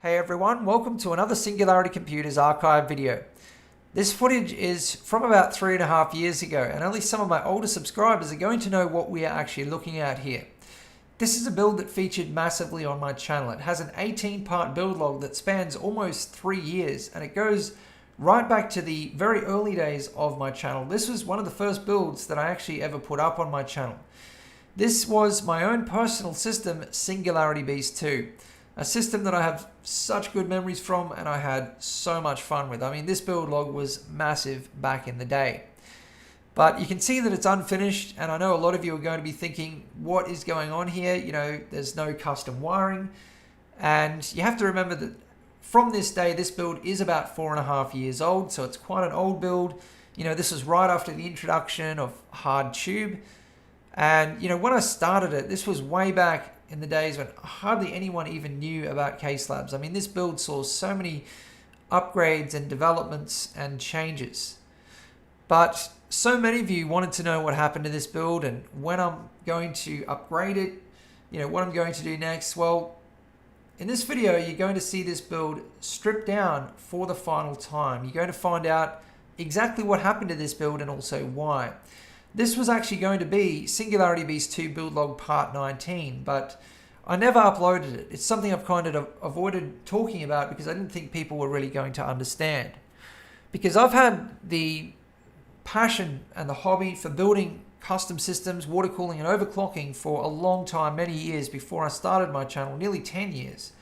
Hey everyone, welcome to another Singularity Computers archive video. This footage is from about 3.5 years ago, and only some of my older subscribers are going to know what we are actually looking at here. This is a build that featured massively on my channel. It has an 18-part build log that spans almost 3 years, and it goes right back to the very early days of my channel. This was one of the first builds that I actually ever put up on my channel. This was my own personal system, Singularity Beast 2. A system that I have such good memories from and I had so much fun with. I mean, this build log was massive back in the day. But you can see that it's unfinished, and I know a lot of you are going to be thinking, what is going on here? You know, there's no custom wiring. And you have to remember that from this day, this build is about 4.5 years old, so it's quite an old build. You know, this was right after the introduction of hard tube. And, you know, when I started it, this was way back in the days when hardly anyone even knew about case labs. I mean, this build saw so many upgrades and developments and changes. But so many of you wanted to know what happened to this build and when I'm going to upgrade it, you know, what I'm going to do next. Well, in this video, you're going to see this build stripped down for the final time. You're going to find out exactly what happened to this build and also why. This was actually going to be Singularity Beast 2 build log part 19, but I never uploaded it. It's something I've kind of avoided talking about because I didn't think people were really going to understand. Because I've had the passion and the hobby for building custom systems, water cooling and overclocking for a long time, many years before I started my channel, nearly 10 years.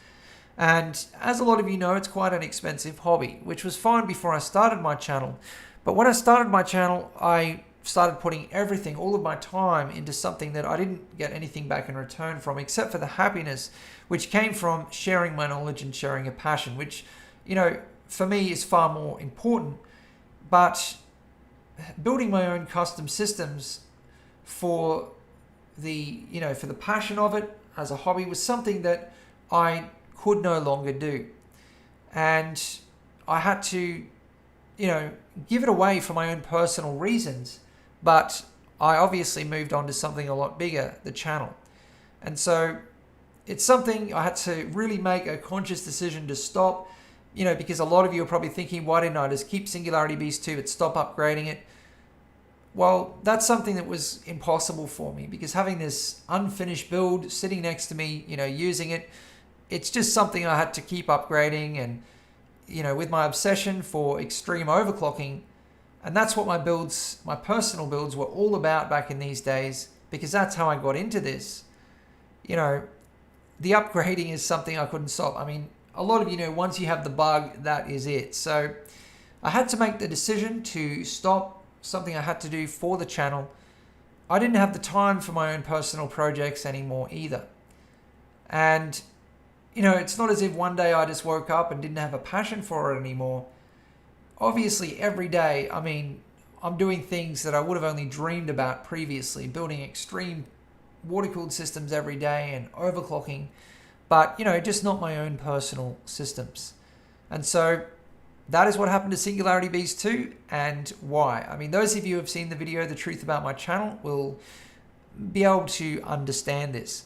And as a lot of you know, it's quite an expensive hobby, which was fine before I started my channel. But when I started my channel, I started putting everything, all of my time into something that I didn't get anything back in return from, except for the happiness which came from sharing my knowledge and sharing a passion, which, you know, for me is far more important. But building my own custom systems for the, you know, for the passion of it as a hobby was something that I could no longer do. And I had to, you know, give it away for my own personal reasons. But I obviously moved on to something a lot bigger, the channel. And so it's something I had to really make a conscious decision to stop, you know, because a lot of you are probably thinking, why didn't I just keep Singularity Beast 2 but stop upgrading it? Well, that's something that was impossible for me, because having this unfinished build sitting next to me, you know, using it, it's just something I had to keep upgrading. And, you know, with my obsession for extreme overclocking, and that's what my builds, my personal builds were all about back in these days, because that's how I got into this. You know, the upgrading is something I couldn't stop. I mean, a lot of you know, once you have the bug, that is it. So I had to make the decision to stop, something I had to do for the channel. I didn't have the time for my own personal projects anymore either. And, you know, it's not as if one day I just woke up and didn't have a passion for it anymore. Obviously, every day, I mean, I'm doing things that I would have only dreamed about previously, building extreme water-cooled systems every day and overclocking, but, you know, just not my own personal systems. And so that is what happened to Singularity Beast 2 and why. I mean, those of you who have seen the video, The Truth About My Channel, will be able to understand this.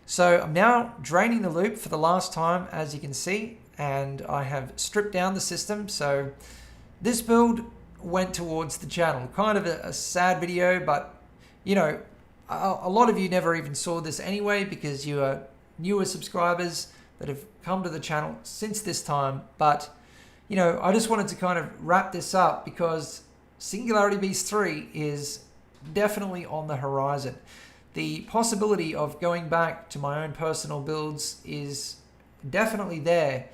So I'm now draining the loop for the last time, as you can see, and I have stripped down the system. So this build went towards the channel. Kind of a sad video, but, you know, a lot of you never even saw this anyway, because you are newer subscribers that have come to the channel since this time. But, you know, I just wanted to kind of wrap this up because Singularity Beast 3 is definitely on the horizon. The possibility of going back to my own personal builds is definitely there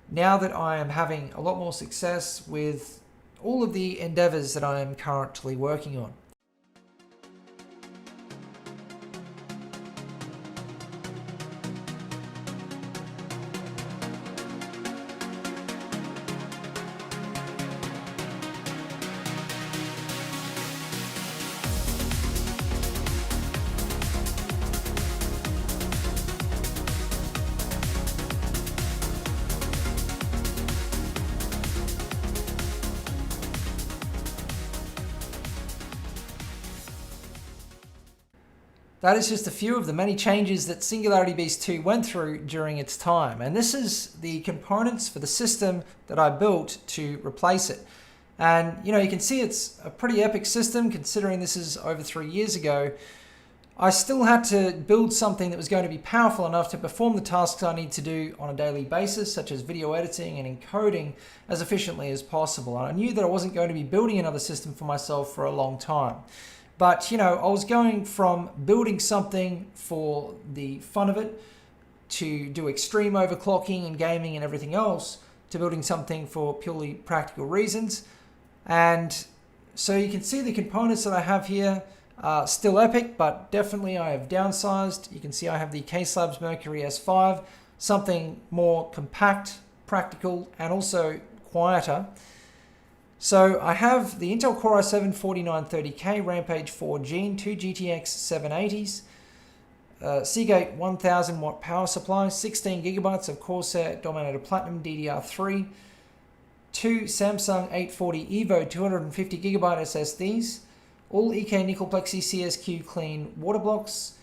now that I am having a lot more success with all of the endeavors that I am currently working on. that is just a few of the many changes that Singularity Beast 2 went through during its time. And this is the components for the system that I built to replace it. And you can see it's a pretty epic system considering this is over 3 years ago. I still had to build something that was going to be powerful enough to perform the tasks I need to do on a daily basis, such as video editing and encoding, as efficiently as possible. And I knew that I wasn't going to be building another system for myself for a long time. But I was going from building something for the fun of it to do extreme overclocking and gaming and everything else to building something for purely practical reasons. And so you can see the components that I have here are still epic, but definitely I have downsized. You can see I have the K-Slabs Mercury S5, something more compact, practical, and also quieter. So I have the Intel Core i7-4930K Rampage 4 Gene, 2 GTX 780s, Seagate 1000 watt power supply, 16 gigabytes of Corsair Dominator Platinum DDR3, 2 Samsung 840 EVO 250 gigabyte SSDs, all EK Nickel Plexi CSQ clean water blocks,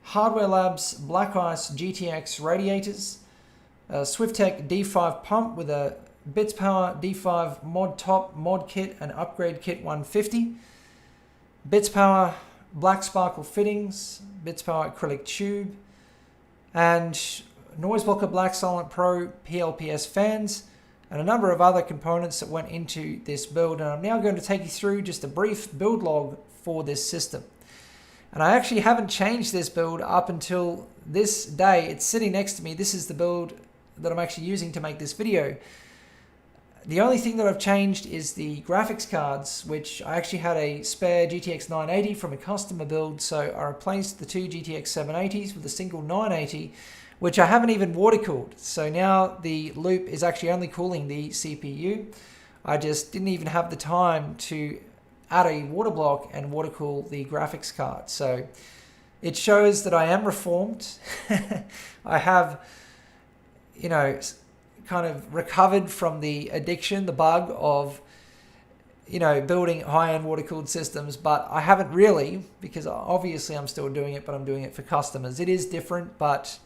Hardware Labs Black Ice GTX radiators, Swiftech D5 pump with a Bits Power D5 mod top, mod kit, and upgrade kit 150. Bits Power black sparkle fittings, Bits Power acrylic tube, and Noise Blocker Black Silent Pro PLPS fans, and a number of other components that went into this build. And I'm now going to take you through just a brief build log for this system. And I actually haven't changed this build up until this day. It's sitting next to me. This is the build that I'm actually using to make this video. The only thing that I've changed is the graphics cards, which I actually had a spare GTX 980 from a customer build, so I replaced the 2 GTX 780s with a single 980, which I haven't even water cooled. So now the loop is actually only cooling the CPU. I just didn't even have the time to add a water block and water cool the graphics card. So it shows that I am reformed. I have, kind of recovered from the addiction, the bug of, building high-end water-cooled systems, but I haven't really, because obviously I'm still doing it, but I'm doing it for customers. It is different, but,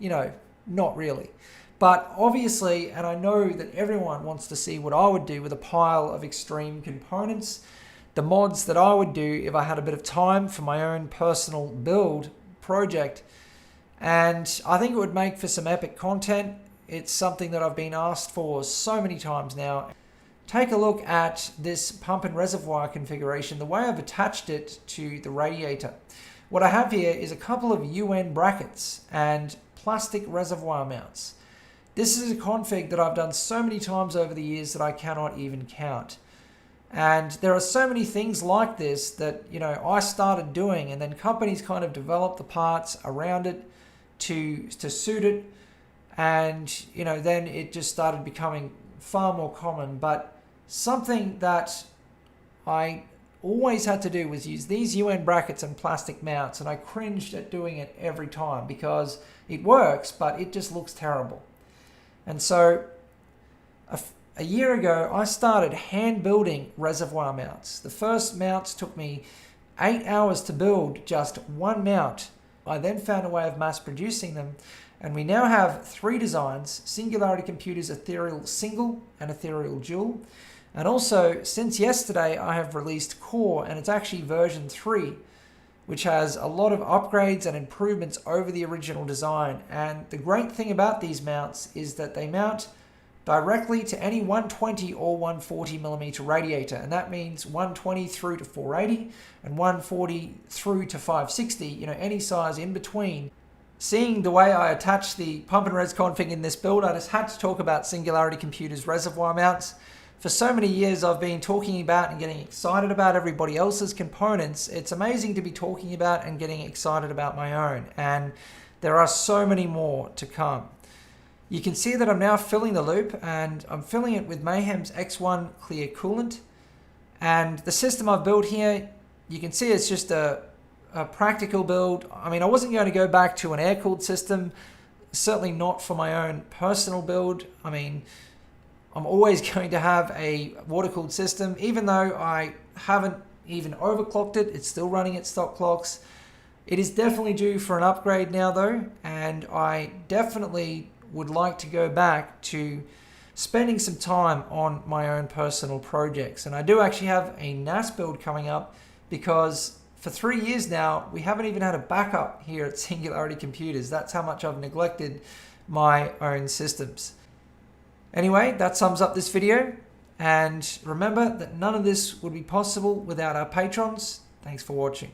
not really. But obviously, and I know that everyone wants to see what I would do with a pile of extreme components, the mods that I would do if I had a bit of time for my own personal build project. And I think it would make for some epic content. It's something that I've been asked for so many times now. Take a look at this pump and reservoir configuration, the way I've attached it to the radiator. What I have here is a couple of UN brackets and plastic reservoir mounts. This is a config that I've done so many times over the years that I cannot even count. And there are so many things like this that, I started doing, and then companies kind of developed the parts around it to suit it. And, then it just started becoming far more common. But something that I always had to do was use these UN brackets and plastic mounts. And I cringed at doing it every time because it works, but it just looks terrible. And so a year ago, I started hand building reservoir mounts. The first mounts took me 8 hours to build just one mount. I then found a way of mass producing them. And we now have 3 designs: SingularityComputers Ethereal Single and Ethereal Dual. And also, since yesterday, I have released Core, and it's actually version 3, which has a lot of upgrades and improvements over the original design. And the great thing about these mounts is that they mount directly to any 120 or 140 millimeter radiator. And that means 120 through to 480 and 140 through to 560, any size in between. Seeing the way I attach the pump and res config in this build, I just had to talk about SingularityComputers reservoir mounts. For so many years I've been talking about and getting excited about everybody else's components. It's amazing to be talking about and getting excited about my own. And there are so many more to come. You can see that I'm now filling the loop, and I'm filling it with Mayhem's X1 clear coolant. And the system I've built here, you can see it's just a practical build. I mean, I wasn't going to go back to an air-cooled system, certainly not for my own personal build. I mean, I'm always going to have a water-cooled system, even though I haven't even overclocked it. It's still running at stock clocks. It is definitely due for an upgrade now though, and I definitely would like to go back to spending some time on my own personal projects. And I do actually have a NAS build coming up because for 3 years now, we haven't even had a backup here at Singularity Computers. That's how much I've neglected my own systems. Anyway, that sums up this video. And remember that none of this would be possible without our patrons. Thanks for watching.